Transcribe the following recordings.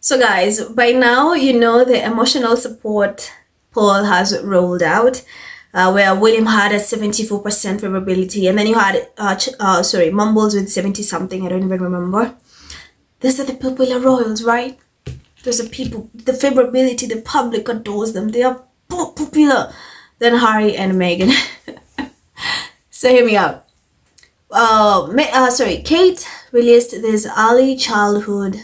So guys, by now you know the emotional support poll has rolled out, where William had a 74% favorability, and then you had Mumbles with 70 something. I don't even remember. These are the popular royals, right? Those are people. The favorability, the public adores them. They are more popular than Harry and Meghan. So hear me out. Kate released this early childhood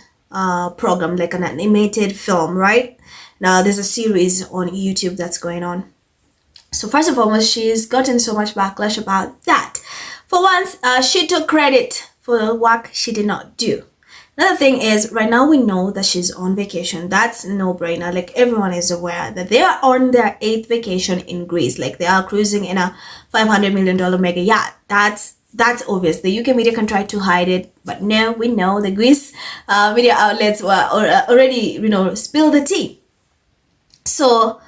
program, like an animated film, right? Now there's a series on YouTube that's going on. So first and foremost, she's gotten so much backlash about that. For once, she took credit for the work she did not do. Another thing is, right now we know that she's on vacation. That's no-brainer. Like, everyone is aware that they are on their 8th vacation in Greece. Like, they are cruising in a $500 million mega yacht. That's obvious. The UK media can try to hide it, but no, we know the Greece media outlets were already, spilled the tea. So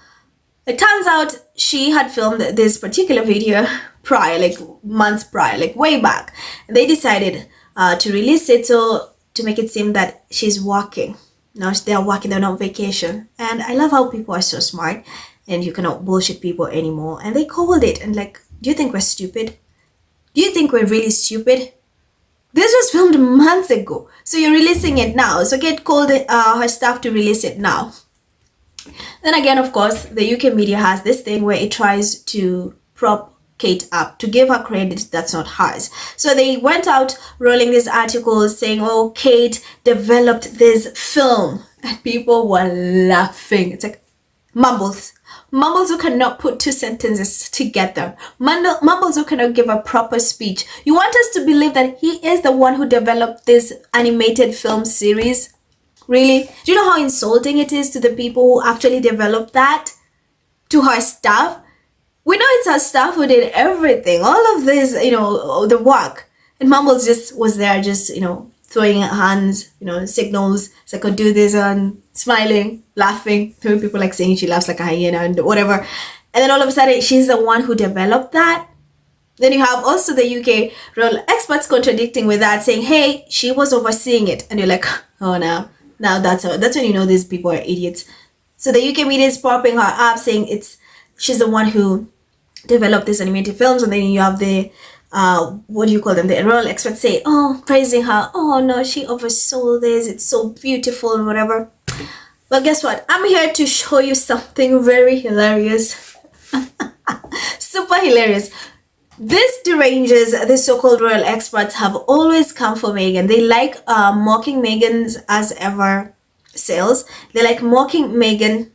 it turns out she had filmed this particular video prior, like months prior, like way back. And they decided to release it to make it seem that she's working. Now they're working, they're not on vacation. And I love how people are so smart and you cannot bullshit people anymore. And they called it and like, do you think we're stupid? Do you think we're really stupid? This was filmed months ago. So you're releasing it now. So Kate called her staff to release it now. Then again, of course, the UK media has this thing where it tries to prop Kate up, to give her credit that's not hers. So they went out rolling these articles saying, oh, Kate developed this film. And people were laughing. It's like, Mumbles who cannot put two sentences together. Mumbles who cannot give a proper speech. You want us to believe that he is the one who developed this animated film series? Really? Do you know how insulting it is to the people who actually developed that? To her staff? We know it's her staff who did everything. All of this, the work. And Mumbles just was there, just, throwing hands, signals. So I could do this and smiling, laughing. People like saying she laughs like a hyena and whatever. And then all of a sudden, she's the one who developed that. Then you have also the UK royal experts contradicting with that, saying, hey, she was overseeing it. And you're like, oh, no. Now that's when you know these people are idiots. So the UK media is propping her up, saying she's the one who developed these animated films. And then you have the what do you call them? The royal experts say, oh, praising her. Oh no, she oversaw this. It's so beautiful and whatever. Well, guess what? I'm here to show you something very hilarious. Super hilarious. These derangers, the so-called royal experts, have always come for Meghan. They like mocking Meghan's as ever sales. They like mocking Meghan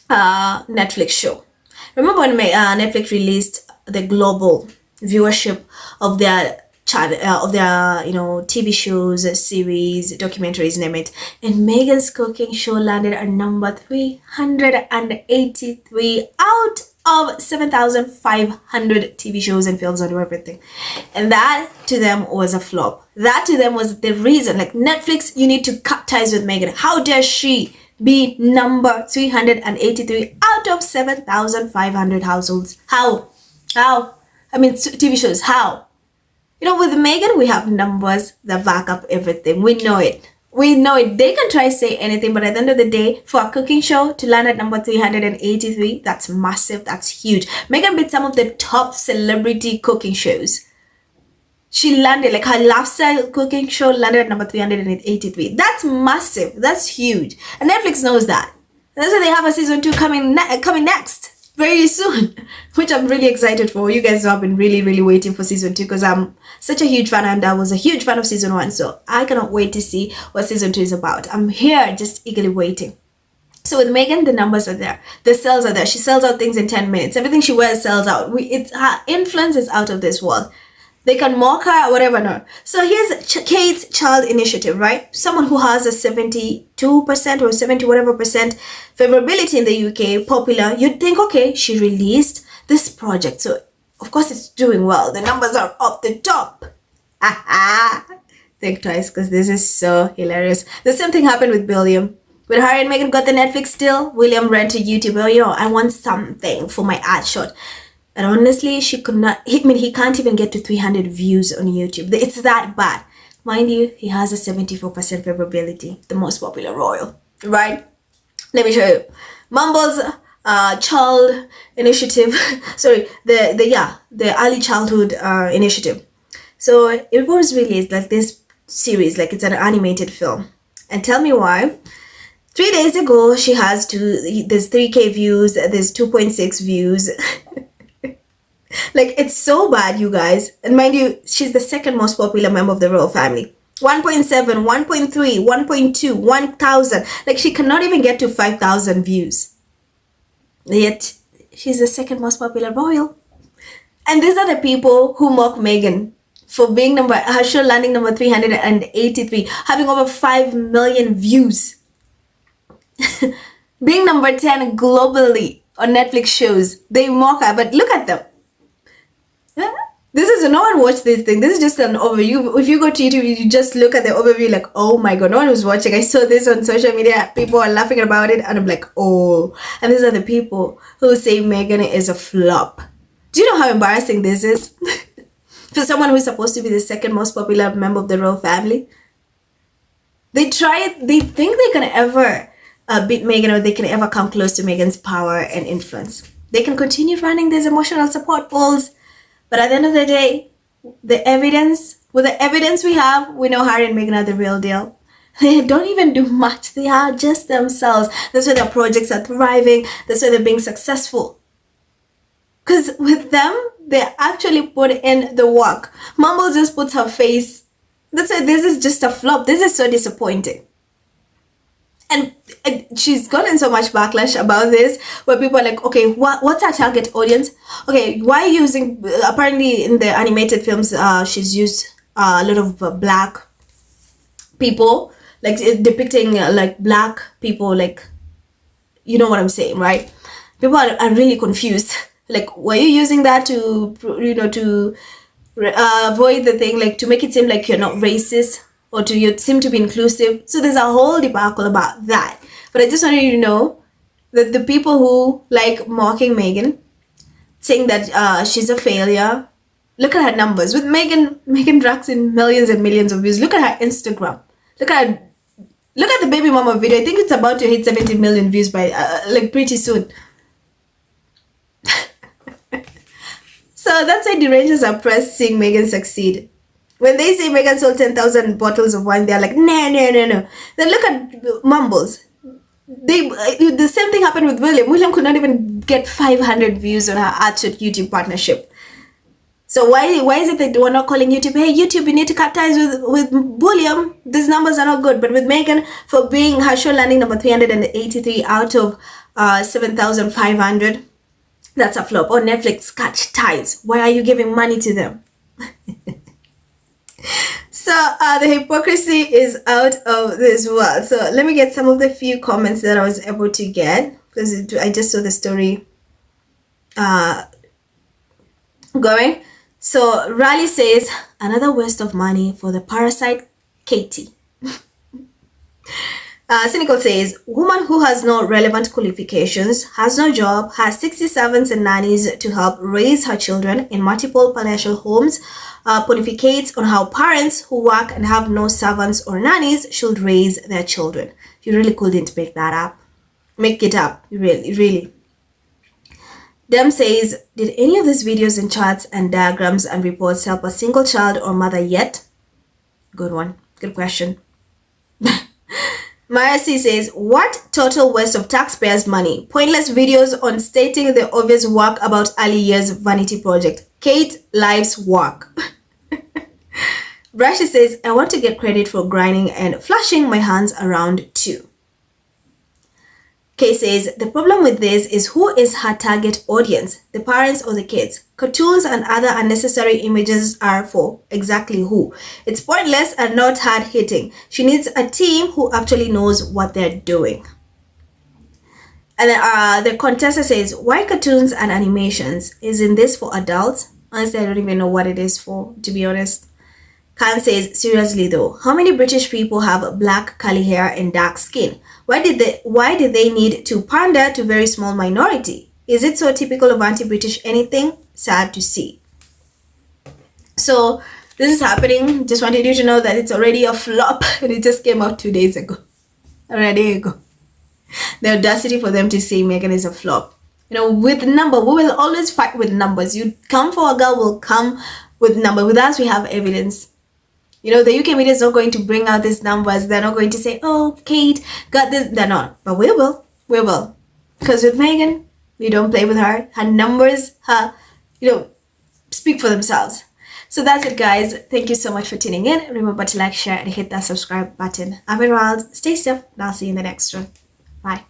Netflix show. Remember when Netflix released the global viewership of their TV shows, series, documentaries, name it, and Meghan's cooking show landed at number 383 out of 7,500 TV shows and films and everything. And that to them was a flop. That to them was the reason, like, Netflix, you need to cut ties with Meghan. How dare she be number 383 out of 7,500 households? How? I mean, TV shows, how? With Meghan, we have numbers that back up everything. We know it. They can try to say anything, but at the end of the day, for a cooking show to land at number 383, that's massive. That's huge. Meghan beat some of the top celebrity cooking shows. She landed, like, her lifestyle cooking show landed at number 383. That's massive. That's huge. And Netflix knows that. That's why they have a season 2 coming next. Very soon, which I'm really excited for. You guys have been really, really waiting for season 2 because I'm such a huge fan and I was a huge fan of season 1. So I cannot wait to see what season 2 is about. I'm here just eagerly waiting. So with Meghan, the numbers are there. The sales are there. She sells out things in 10 minutes. Everything she wears sells out. Her influence is out of this world. They can mock her, whatever, no. So here's Kate's child initiative, right? Someone who has a 72% or 70 whatever percent favorability in the UK, popular. You'd think, okay, she released this project. So, of course, it's doing well. The numbers are off the top. Think twice, because this is so hilarious. The same thing happened with William. When Harry and Meghan got the Netflix deal, William ran to YouTube. Oh, I want something for my ad shot. And honestly, she could not, he can't even get to 300 views on YouTube. It's that bad. Mind you, he has a 74% favorability, the most popular royal. right? Let me show you. Mumble's child initiative. Sorry, the early childhood initiative. So it was released like this series, like it's an animated film. And tell me why. 3 days ago, she has there's 3K views, there's 2.6 views. Like, it's so bad, you guys. And mind you, she's the second most popular member of the royal family. 1.7, 1.3, 1.2, 1,000. Like, she cannot even get to 5,000 views. Yet, she's the second most popular royal. And these are the people who mock Meghan for being her show landing number 383, having over 5 million views. Being number 10 globally on Netflix shows. They mock her, but look at them. This is, no one watched this thing. This is just an overview. If you go to YouTube, you just look at the overview like, oh my god, no one was watching. I saw this on social media. People are laughing about it. And I'm like, oh. And these are the people who say Meghan is a flop. Do you know how embarrassing this is? For someone who is supposed to be the second most popular member of the royal family. They think they can ever beat Meghan, or they can ever come close to Meghan's power and influence. They can continue running these emotional support polls. But at the end of the day, with the evidence we have, we know Harry and Meghan are the real deal. They don't even do much. They are just themselves. That's why their projects are thriving. That's why they're being successful. Because with them, they actually put in the work. Mumble just puts her face. That's why this is just a flop. This is so disappointing. And she's gotten so much backlash about this, where people are like, okay, what's our target audience? Okay, why are you using, apparently in the animated films, she's used a lot of black people, like depicting like black people, like, you know what I'm saying, right? People are really confused. Like, were you using that to, to avoid the thing, like to make it seem like you're not racist? Or you seem to be inclusive. So there's a whole debacle about that. But I just wanted you to know that the people who like mocking Meghan, saying that she's a failure, look at her numbers. With Meghan racks in millions and millions of views. Look at her Instagram. Look at the baby mama video. I think it's about to hit 70 million views by like pretty soon. So that's why the Rangers are pressed seeing Meghan succeed. When they say Meghan sold 10,000 bottles of wine, they're like, no. Then look at Mumbles. The same thing happened with William. William could not even get 500 views on her Archot YouTube partnership. So why is it that they were not calling YouTube, hey, YouTube, you need to cut ties with William. These numbers are not good. But with Meghan, for being her show landing number 383 out of 7,500, that's a flop. Or Netflix, cut ties. Why are you giving money to them? So the hypocrisy is out of this world. So let me get some of the few comments that I was able to get, because I just saw the story going. So Riley says, another waste of money for the parasite Katie. Cynical says, woman who has no relevant qualifications, has no job, has 60 servants and nannies to help raise her children in multiple palatial homes, pontificates on how parents who work and have no servants or nannies should raise their children. You really couldn't make that up. Make it up. Really. Dem says, did any of these videos and charts and diagrams and reports help a single child or mother yet? Good one. Good question. Maya C says, what total waste of taxpayers' money? Pointless videos on stating the obvious work about early years vanity project. Kate life's work. Brashy says, I want to get credit for grinding and flashing my hands around too. Kay says, the problem with this is who is her target audience, the parents or the kids? Cartoons and other unnecessary images are for exactly who? It's pointless and not hard hitting. She needs a team who actually knows what they're doing. And then the contestant says, why cartoons and animations? Isn't this for adults? Honestly, I don't even know what it is for, to be honest. Khan says, seriously though, how many British people have black curly hair and dark skin? Why did they need to pander to very small minority? Is it so typical of anti-British anything? Sad to see. So this is happening. Just wanted you to know that it's already a flop and it just came out 2 days ago. Already ago. The audacity for them to say Meghan is a flop. You know, with number, we will always fight with numbers. You come for a girl, will come with number. With us, we have evidence. You know, the UK media is not going to bring out these numbers. They're not going to say, oh, Kate got this. They're not. But we will. We will. Because with Meghan, we don't play with her. Her numbers, speak for themselves. So that's it, guys. Thank you so much for tuning in. Remember to like, share, and hit that subscribe button. I've been Wild. Stay safe, and I'll see you in the next one. Bye.